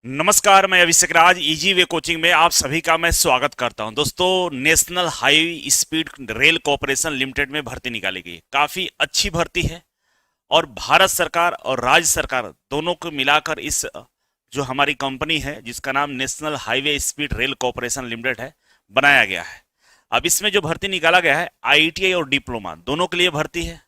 नमस्कार, मैं अभिषेक राज easy way coaching में आप सभी का मैं स्वागत करता हूं। दोस्तों, national high speed rail corporation limited में भर्ती निकाली गई। काफी अच्छी भर्ती है और भारत सरकार और राज्य सरकार दोनों को मिलाकर इस जो हमारी कंपनी है जिसका नाम national highway speed rail corporation limited है बनाया गया है। अब इसमें जो भर्ती निकाला गया है आईटीआई और डिप्लोमा दोनों के लिए भर्ती है।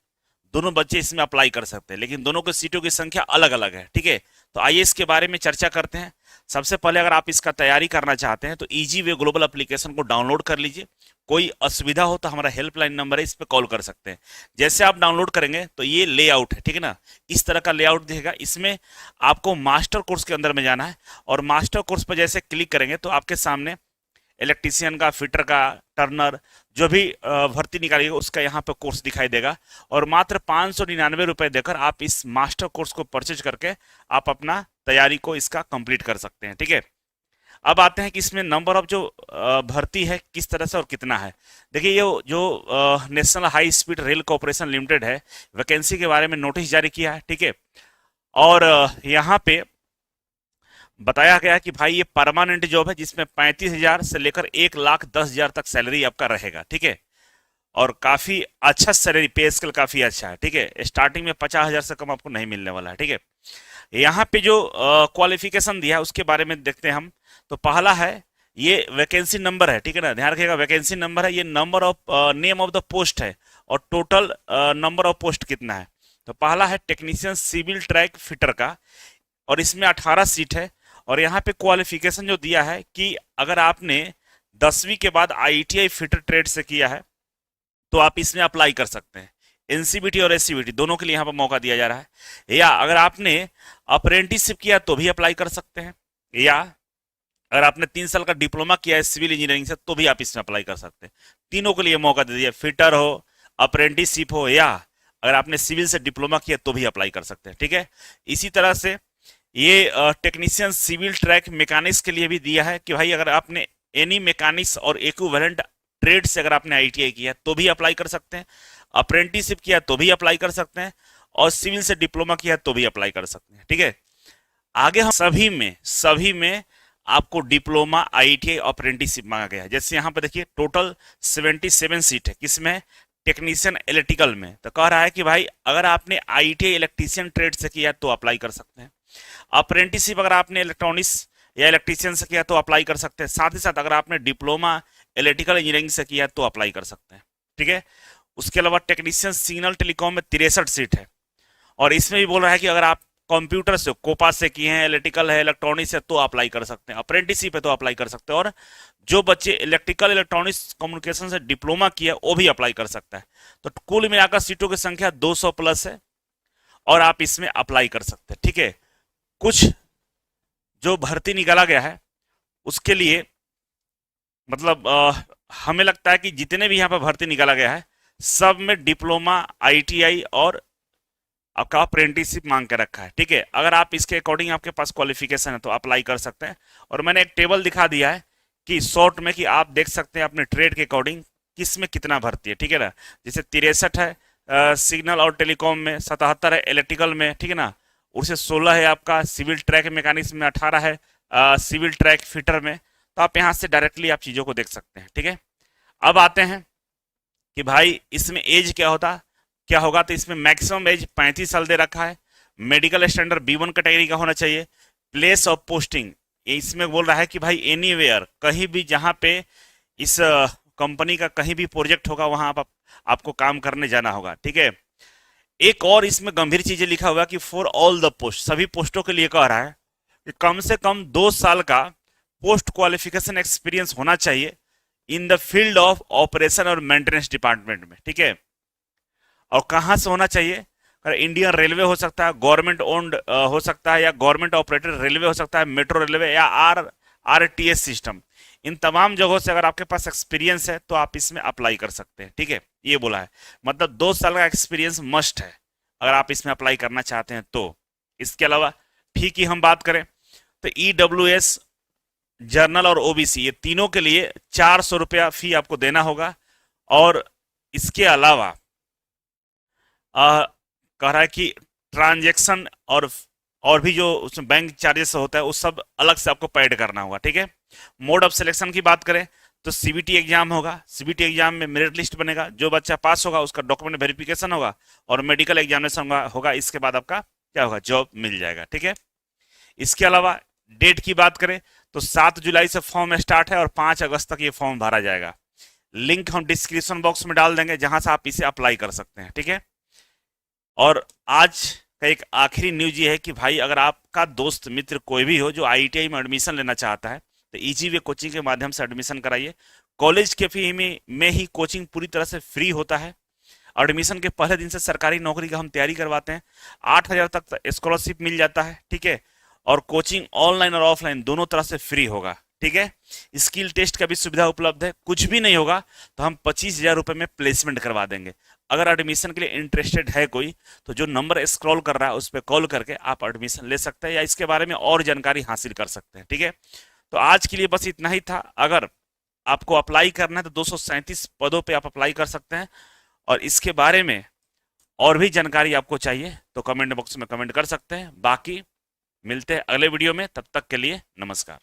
दोनों बच्चे इसमें अप्लाई कर सकते हैं, लेकिन दोनों की सीटों की संख्या अलग अलग है। ठीक है, तो आइए इसके बारे में चर्चा करते हैं। सबसे पहले अगर आप इसका तैयारी करना चाहते हैं तो इजी वे ग्लोबल एप्लीकेशन को डाउनलोड कर लीजिए। कोई असुविधा हो तो हमारा हेल्पलाइन नंबर है, इस पर कॉल कर सकते हैं। जैसे आप डाउनलोड करेंगे तो ये लेआउट है, ठीक है ना, इस तरह का लेआउट दिखेगा। इसमें आपको मास्टर कोर्स के अंदर में जाना है और मास्टर कोर्स पर जैसे क्लिक करेंगे तो आपके सामने इलेक्ट्रीशियन का, फिटर का, टर्नर जो भी भर्ती निकालिएगा उसका यहाँ पे कोर्स दिखाई देगा। और मात्र 599 रुपए देकर आप इस मास्टर कोर्स को परचेज करके आप अपना तैयारी को इसका कंप्लीट कर सकते हैं। ठीक है, अब आते हैं कि इसमें नंबर ऑफ जो भर्ती है किस तरह से और कितना है। देखिए, ये जो national high speed rail corporation limited है वैकेंसी के बारे में नोटिस जारी किया है। ठीक है, और यहाँ पे बताया गया है कि भाई ये परमानेंट जॉब है जिसमें 35,000 से लेकर 1,10,000 तक सैलरी आपका रहेगा। ठीक है, और काफी अच्छा सैलरी पे स्केल काफी अच्छा है। ठीक है, स्टार्टिंग में 50,000 से कम आपको नहीं मिलने वाला है। ठीक है, यहाँ पे जो क्वालिफिकेशन दिया है उसके बारे में देखते हैं हम। तो पहला है ये वैकेंसी नंबर है। ठीक है ना, ध्यान रखिएगा, वैकेंसी नंबर है, ये number of name of the post है और टोटल नंबर ऑफ पोस्ट कितना है। तो पहला है टेक्नीशियन सिविल ट्रैक फिटर का और इसमें 18 सीट है। और यहाँ पे क्वालिफिकेशन जो दिया है कि अगर आपने 10वीं के बाद आईटीआई फिटर ट्रेड से किया है तो आप इसमें अप्लाई कर सकते हैं। एनसीबीटी और एससीबीटी दोनों के लिए यहाँ पर मौका दिया जा रहा है। या अगर आपने अप्रेंटिसशिप किया तो भी अप्लाई कर सकते हैं, या अगर आपने 3 साल का डिप्लोमा किया है सिविल इंजीनियरिंग से तो भी आप इसमें अप्लाई कर सकते हैं। तीनों के लिए मौका दे दिया, फिटर हो, अप्रेंटिसशिप हो, या अगर आपने सिविल से डिप्लोमा किया तो भी अप्लाई कर सकते हैं। ठीक है, इसी तरह से ये टेक्नीशियन सिविल ट्रैक मैकेनिक्स के लिए भी दिया है कि भाई अगर आपने एनी मैकेनिक्स और इक्विवेलेंट ट्रेड से अगर आपने आईटीआई किया तो भी अप्लाई कर सकते हैं, अप्रेंटिसशिप किया तो भी अप्लाई कर सकते हैं, और सिविल से डिप्लोमा किया तो भी अप्लाई कर सकते हैं। ठीक है, आगे हम सभी में आपको डिप्लोमा, आईटीआई, अप्रेंटिसशिप मांगा गया है। जैसे यहाँ पे देखिए टोटल 77 सीट है, किसमें, टेक्नीशियन इलेक्ट्रिकल में। तो कह रहा है कि भाई अगर आपने आईटीआई इलेक्ट्रीशियन ट्रेड से किया तो अप्लाई कर सकते हैं, अप्रेंटिसशिप अगर आपने इलेक्ट्रॉनिक्स या इलेक्ट्रीशियन से किया तो अप्लाई कर सकते हैं, साथ ही साथ अगर आपने डिप्लोमा इलेक्ट्रिकल इंजीनियरिंग से किया तो अप्लाई कर सकते हैं। ठीक है, उसके अलावा टेक्नीशियन सिग्नल टेलीकॉम में 63 सीट है और इसमें भी बोल रहा है कि अगर आप कंप्यूटर से, कोपा से किए हैं, इलेक्ट्रिकल है, इलेक्ट्रॉनिक्स है तो अप्लाई कर सकते हैं, अप्रेंटिसशिप है तो अप्लाई कर सकते हैं, और जो बच्चे इलेक्ट्रिकल इलेक्ट्रॉनिक्स कम्युनिकेशन से डिप्लोमा किया वो भी अप्लाई कर सकता है। तो कुल मिलाकर सीटों की संख्या 200 प्लस है और आप इसमें अप्लाई कर सकते हैं। ठीक है, कुछ जो भर्ती निकाला गया है उसके लिए मतलब हमें लगता है कि जितने भी यहाँ पर भर्ती निकाला गया है सब में डिप्लोमा, आईटीआई और आपका अप्रेंटिसशिप मांग के रखा है। ठीक है, अगर आप इसके अकॉर्डिंग आपके पास क्वालिफिकेशन है तो अप्लाई कर सकते हैं। और मैंने एक टेबल दिखा दिया है कि शॉर्ट में कि आप देख सकते हैं अपने ट्रेड के अकॉर्डिंग किस में कितना भर्ती है। ठीक है ना, जैसे 63 है सिग्नल और टेलीकॉम में, 77 है इलेक्ट्रिकल में, ठीक है ना, उससे 16 है आपका सिविल ट्रैक मैकेनिक्स में, 18 है सिविल ट्रैक फिटर में। तो आप यहाँ से डायरेक्टली आप चीज़ों को देख सकते हैं। ठीक है, अब आते हैं कि भाई इसमें एज क्या होगा। तो इसमें मैक्सिमम एज 35 साल दे रखा है, मेडिकल स्टैंडर्ड B1 कैटेगरी का होना चाहिए, प्लेस ऑफ पोस्टिंग इसमें बोल रहा है कि भाई एनीवेयर, कहीं भी जहाँ पे इस कंपनी का कहीं भी प्रोजेक्ट होगा वहां आपको काम करने जाना होगा। ठीक है, एक और इसमें गंभीर चीजें लिखा हुआ कि फॉर ऑल द पोस्ट, सभी पोस्टों के लिए कह रहा है कि कम से कम 2 साल का पोस्ट क्वालिफिकेशन एक्सपीरियंस होना चाहिए in the field of operation और मेंटेनेंस डिपार्टमेंट में। ठीक है, और कहाँ से होना चाहिए, अगर इंडियन रेलवे हो सकता है, गवर्नमेंट ओन्ड हो सकता है, या गवर्नमेंट ऑपरेटेड रेलवे हो सकता है, मेट्रो रेलवे, या आरटीएस सिस्टम, इन तमाम जगहों से अगर आपके पास एक्सपीरियंस है तो आप इसमें अप्लाई कर सकते हैं। ठीक है, ये बोला है, मतलब 2 साल का एक्सपीरियंस मस्ट है अगर आप इसमें अप्लाई करना चाहते हैं तो। इसके अलावा फी की हम बात करें तो ईडब्ल्यूएस, जर्नल और ओबीसी, ये तीनों के लिए 400 रुपया फी आपको देना होगा। और इसके अलावा कह रहा है कि ट्रांजेक्शन और और भी जो उसमें बैंक चार्जेस होता है, उस सब अलग से आपको पेड करना होगा, ठीक है। मोड ऑफ सिलेक्शन की बात करें तो सीबीटी एग्जाम होगा। सीबीटी एग्जाम में मेरिट लिस्ट बनेगा, जो बच्चा पास होगा उसका डॉक्यूमेंट वेरिफिकेशन होगा और मेडिकल एग्जामिनेशन होगा। इसके बाद आपका क्या होगा, जॉब मिल जाएगा, ठीक है। इसके अलावा डेट की बात करें तो 7 जुलाई से फॉर्म स्टार्ट है और 5 अगस्त तक ये फॉर्म भरा जाएगा। लिंक हम डिस्क्रिप्शन बॉक्स में डाल देंगे, जहां से आप इसे अप्लाई कर सकते हैं, ठीक है। और आज का एक आखिरी न्यूज ये है कि भाई अगर आपका दोस्त मित्र कोई भी हो जो आईटीआई में एडमिशन लेना चाहता है तो इजी वे कोचिंग के माध्यम से एडमिशन कराइए। कॉलेज के फी में ही कोचिंग पूरी तरह से फ्री होता है। एडमिशन के पहले दिन से सरकारी नौकरी का हम तैयारी करवाते हैं। 8,000 तक स्कॉलरशिप मिल जाता है, ठीक है। और कोचिंग ऑनलाइन और ऑफलाइन दोनों तरह से फ्री होगा, ठीक है। स्किल टेस्ट का भी सुविधा उपलब्ध है। कुछ भी नहीं होगा तो हम 25,000 रुपए में प्लेसमेंट करवा देंगे। अगर एडमिशन के लिए इंटरेस्टेड है कोई तो जो नंबर स्क्रॉल कर रहा है उस पर कॉल करके आप एडमिशन ले सकते हैं या इसके बारे में और जानकारी हासिल कर सकते हैं, ठीक है। तो आज के लिए बस इतना ही था। अगर आपको अप्लाई करना है तो 237 पदों पे आप अप्लाई कर सकते हैं। और इसके बारे में और भी जानकारी आपको चाहिए तो कमेंट बॉक्स में कमेंट कर सकते हैं। बाकी मिलते हैं अगले वीडियो में, तब तक के लिए नमस्कार।